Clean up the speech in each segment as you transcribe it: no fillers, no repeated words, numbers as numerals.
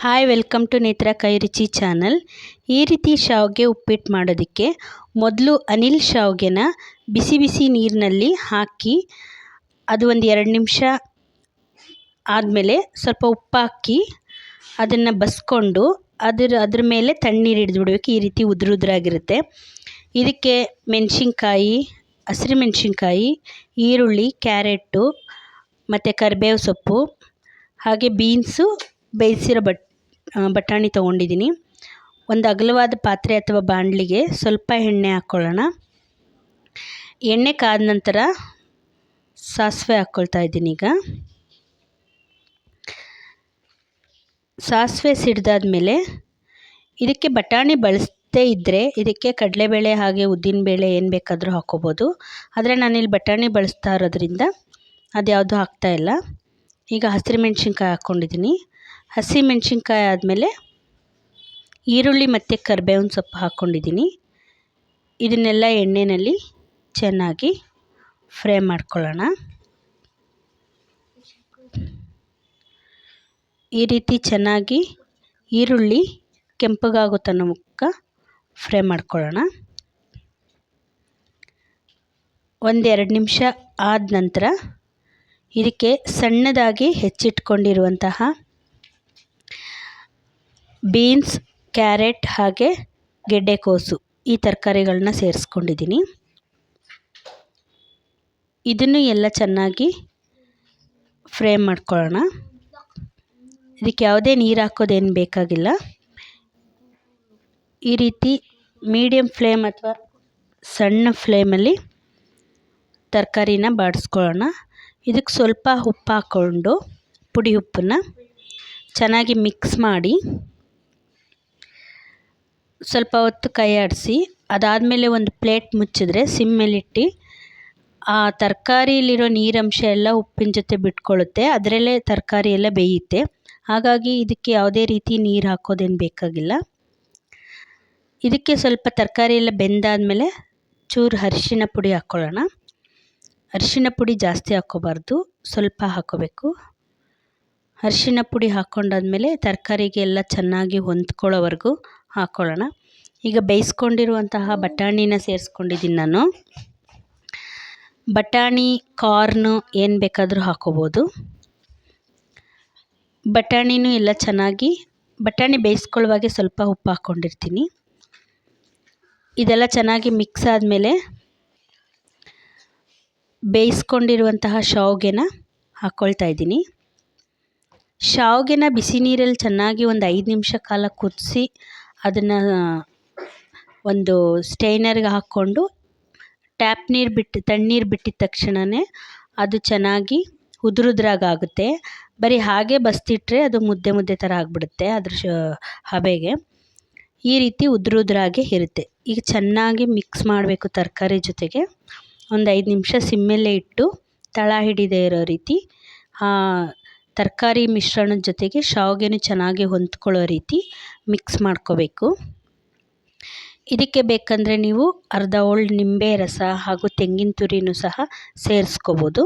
Hi welcome to ನೇತ್ರ ಕೈ ರುಚಿ ಚಾನಲ್. ಈ ರೀತಿ ಶಾವಿಗೆ ಉಪ್ಪಿಟ್ಟು ಮಾಡೋದಕ್ಕೆ ಮೊದಲು ಅನಿಲ್ ಶಾವಿಗೆನ ಬಿಸಿ ಬಿಸಿ ನೀರಿನಲ್ಲಿ ಹಾಕಿ ಅದು ಒಂದು 2 ನಿಮಿಷ ಆದಮೇಲೆ ಸ್ವಲ್ಪ ಉಪ್ಪು ಹಾಕಿ ಅದನ್ನು ಬಸ್ಕೊಂಡು ಅದ್ರ ಮೇಲೆ ತಣ್ಣೀರು ಹಿಡಿದು ಬಿಡಬೇಕು. ಈ ರೀತಿ ಉದುರಾಗಿರುತ್ತೆ. ಇದಕ್ಕೆ ಮೆಣಸಿನ್ಕಾಯಿ, ಹಸಿರು ಮೆಣಸಿನ್ಕಾಯಿ, ಈರುಳ್ಳಿ, ಕ್ಯಾರೆಟು ಮತ್ತು ಕರಿಬೇವು ಸೊಪ್ಪು ಹಾಗೆ ಬೀನ್ಸು ಬೇಯಿಸಿರೋ ಬಟಾಣಿ ತೊಗೊಂಡಿದ್ದೀನಿ. ಒಂದು ಅಗಲವಾದ ಪಾತ್ರೆ ಅಥವಾ ಬಾಣಲಿಗೆ ಸ್ವಲ್ಪ ಎಣ್ಣೆ ಹಾಕ್ಕೊಳ್ಳೋಣ. ಎಣ್ಣೆ ಕಾದ ನಂತರ ಸಾಸಿವೆ ಹಾಕ್ಕೊಳ್ತಾ ಇದ್ದೀನಿ. ಈಗ ಸಾಸಿವೆ ಸಿಡ್ದಾದ್ಮೇಲೆ ಇದಕ್ಕೆ ಬಟಾಣಿ ಬಳಸದೇ ಇದ್ದರೆ ಇದಕ್ಕೆ ಕಡಲೆಬೇಳೆ ಹಾಗೆ ಉದ್ದಿನಬೇಳೆ ಏನು ಬೇಕಾದರೂ ಹಾಕ್ಕೋಬೋದು. ಆದರೆ ನಾನಿಲ್ಲಿ ಬಟಾಣಿ ಬಳಸ್ತಾ ಇರೋದ್ರಿಂದ ಅದ್ಯಾವುದು ಹಾಕ್ತಾಯಿಲ್ಲ. ಈಗ ಹಸಿರು ಮೆಣಸಿನ್ಕಾಯಿ ಹಾಕ್ಕೊಂಡಿದ್ದೀನಿ. ಹಸಿ ಮೆಣಸಿನ್ಕಾಯಿ ಆದಮೇಲೆ ಈರುಳ್ಳಿ ಮತ್ತು ಕರಿಬೇವಿನ ಸೊಪ್ಪು ಹಾಕ್ಕೊಂಡಿದ್ದೀನಿ. ಇದನ್ನೆಲ್ಲ ಎಣ್ಣೆಯಲ್ಲಿ ಚೆನ್ನಾಗಿ ಫ್ರೈ ಮಾಡ್ಕೊಳ್ಳೋಣ. ಈ ರೀತಿ ಚೆನ್ನಾಗಿ ಈರುಳ್ಳಿ ಕೆಂಪಗಾಗೋ ತನಕ ಫ್ರೈ ಮಾಡ್ಕೊಳ್ಳೋಣ. 1-2 ನಿಮಿಷ ಆದ ನಂತರ ಇದಕ್ಕೆ ಸಣ್ಣದಾಗಿ ಹೆಚ್ಚಿಟ್ಕೊಂಡಿರುವಂತಹ ಬೀನ್ಸ್, ಕ್ಯಾರೆಟ್ ಹಾಗೆ ಗೆಡ್ಡೆಕೋಸು ಈ ತರಕಾರಿಗಳನ್ನ ಸೇರಿಸ್ಕೊಂಡಿದ್ದೀನಿ. ಇದನ್ನು ಎಲ್ಲ ಚೆನ್ನಾಗಿ ಫ್ರೈ ಮಾಡ್ಕೊಳ್ಳೋಣ. ಇದಕ್ಕೆ ಯಾವುದೇ ನೀರು ಹಾಕೋದೇನು ಬೇಕಾಗಿಲ್ಲ. ಈ ರೀತಿ ಮೀಡಿಯಮ್ ಫ್ಲೇಮ್ ಅಥವಾ ಸಣ್ಣ ಫ್ಲೇಮಲ್ಲಿ ತರಕಾರಿನ ಬಾಡಿಸ್ಕೊಳ್ಳೋಣ. ಇದಕ್ಕೆ ಸ್ವಲ್ಪ ಉಪ್ಪು ಹಾಕ್ಕೊಂಡು ಪುಡಿ ಉಪ್ಪನ್ನು ಚೆನ್ನಾಗಿ ಮಿಕ್ಸ್ ಮಾಡಿ ಸ್ವಲ್ಪ ಹೊತ್ತು ಕೈ ಆಡಿಸಿ ಅದಾದಮೇಲೆ ಒಂದು ಪ್ಲೇಟ್ ಮುಚ್ಚಿದ್ರೆ ಸಿಮ್ಮೇಲಿಟ್ಟು ಆ ತರಕಾರಿಯಲ್ಲಿರೋ ನೀರಂಶ ಎಲ್ಲ ಉಪ್ಪಿನ ಜೊತೆ ಬಿಟ್ಕೊಳ್ಳುತ್ತೆ. ಅದರಲ್ಲೇ ತರಕಾರಿ ಎಲ್ಲ ಬೇಯುತ್ತೆ. ಹಾಗಾಗಿ ಇದಕ್ಕೆ ಯಾವುದೇ ರೀತಿ ನೀರು ಹಾಕೋದೇನು ಬೇಕಾಗಿಲ್ಲ. ಇದಕ್ಕೆ ಸ್ವಲ್ಪ ತರಕಾರಿ ಎಲ್ಲ ಬೆಂದಾದಮೇಲೆ ಚೂರು ಅರಿಶಿಣ ಪುಡಿ ಹಾಕ್ಕೊಳ್ಳೋಣ. ಅರಿಶಿಣ ಪುಡಿ ಜಾಸ್ತಿ ಹಾಕ್ಕೋಬಾರ್ದು, ಸ್ವಲ್ಪ ಹಾಕ್ಕೋಬೇಕು. ಅರಿಶಿಣ ಪುಡಿ ಹಾಕ್ಕೊಂಡಾದ್ಮೇಲೆ ತರಕಾರಿಗೆ ಎಲ್ಲ ಚೆನ್ನಾಗಿ ಹೊಂದ್ಕೊಳ್ಳೋವರೆಗೂ ಹಾಕ್ಕೊಳ್ಳೋಣ. ಈಗ ಬೇಯಿಸ್ಕೊಂಡಿರುವಂತಹ ಬಟಾಣಿನ ಸೇರಿಸ್ಕೊಂಡಿದ್ದೀನಿ ನಾನು. ಬಟಾಣಿ, ಕಾರ್ನು ಏನು ಬೇಕಾದರೂ ಹಾಕ್ಕೋಬೋದು. ಬಟಾಣಿನೂ ಎಲ್ಲ ಚೆನ್ನಾಗಿ ಬಟಾಣಿ ಬೇಯಿಸ್ಕೊಳ್ಳುವಾಗೆ ಸ್ವಲ್ಪ ಉಪ್ಪು ಹಾಕ್ಕೊಂಡಿರ್ತೀನಿ. ಇದೆಲ್ಲ ಚೆನ್ನಾಗಿ ಮಿಕ್ಸ್ ಆದಮೇಲೆ ಬೇಯಿಸ್ಕೊಂಡಿರುವಂತಹ ಶಾವಿಗೆನ ಹಾಕ್ಕೊಳ್ತಾ ಇದ್ದೀನಿ. ಶಾವಿಗೆನ ಬಿಸಿ ನೀರಲ್ಲಿ ಚೆನ್ನಾಗಿ ಒಂದು 5 ನಿಮಿಷ ಕಾಲ ಕುದಿಸಿ ಅದನ್ನು ಒಂದು ಸ್ಟೈನರ್ಗೆ ಹಾಕ್ಕೊಂಡು ತಣ್ಣೀರು ಬಿಟ್ಟಿದ ತಕ್ಷಣವೇ ಅದು ಚೆನ್ನಾಗಿ ಉದುರಾಗುತ್ತೆ. ಬರೀ ಹಾಗೆ ಬಸ್ತಿಟ್ರೆ ಅದು ಮುದ್ದೆ ಥರ ಆಗಿಬಿಡುತ್ತೆ ಅದ್ರ ಹಬೆಗೆ. ಈ ರೀತಿ ಉದುರಾಗೆ ಇರುತ್ತೆ. ಈಗ ಚೆನ್ನಾಗಿ ಮಿಕ್ಸ್ ಮಾಡಬೇಕು ತರಕಾರಿ ಜೊತೆಗೆ. ಒಂದು 5 ನಿಮಿಷ ಸಿಮ್ಮಲ್ಲೇ ಇಟ್ಟು ತಳ ಹಿಡಿದೇ ಇರೋ ರೀತಿ ತರಕಾರಿ ಮಿಶ್ರಣದ ಜೊತೆಗೆ ಶಾವಿಗೆನೂ ಚೆನ್ನಾಗಿ ಹೊಂದ್ಕೊಳ್ಳೋ ರೀತಿ ಮಿಕ್ಸ್ ಮಾಡ್ಕೋಬೇಕು. ಇದಕ್ಕೆ ಬೇಕಂದರೆ ನೀವು ಅರ್ಧ ಹೋಳು ನಿಂಬೆ ರಸ ಹಾಗೂ ತೆಂಗಿನ ತುರಿನೂ ಸಹ ಸೇರಿಸ್ಕೋಬೋದು.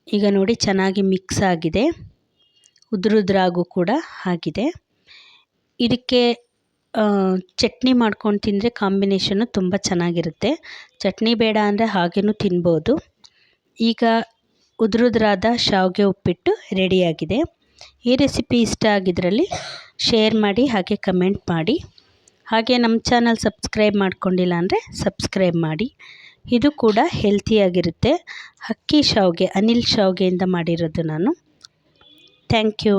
ಈಗ ನೋಡಿ ಚೆನ್ನಾಗಿ ಮಿಕ್ಸ್ ಆಗಿದೆ, ಉದುರಾಗೂ ಕೂಡ ಆಗಿದೆ. ಇದಕ್ಕೆ ಚಟ್ನಿ ಮಾಡ್ಕೊಂಡು ತಿಂದರೆ ಕಾಂಬಿನೇಷನ್ನು ತುಂಬ ಚೆನ್ನಾಗಿರುತ್ತೆ. ಚಟ್ನಿ ಬೇಡ ಅಂದರೆ ಹಾಗೇನೂ ತಿನ್ಬೋದು. ಈಗ ಉದುರಾದ ಶಾವಿಗೆ ಉಪ್ಪಿಟ್ಟು ರೆಡಿಯಾಗಿದೆ. ಈ ರೆಸಿಪಿ ಇಷ್ಟ ಆಗಿದ್ರಲ್ಲಿ ಶೇರ್ ಮಾಡಿ ಹಾಗೆ ಕಮೆಂಟ್ ಮಾಡಿ. ಹಾಗೆ ನಮ್ಮ ಚಾನಲ್ ಸಬ್ಸ್ಕ್ರೈಬ್ ಮಾಡ್ಕೊಂಡಿಲ್ಲ ಅಂದರೆ ಸಬ್ಸ್ಕ್ರೈಬ್ ಮಾಡಿ. ಇದು ಕೂಡ ಹೆಲ್ತಿಯಾಗಿರುತ್ತೆ. ಅಕ್ಕಿ ಶಾವಿಗೆ, ಅನಿಲ್ ಶಾವಿಗೆಯಿಂದ ಮಾಡಿರೋದು ನಾನು. Thank you.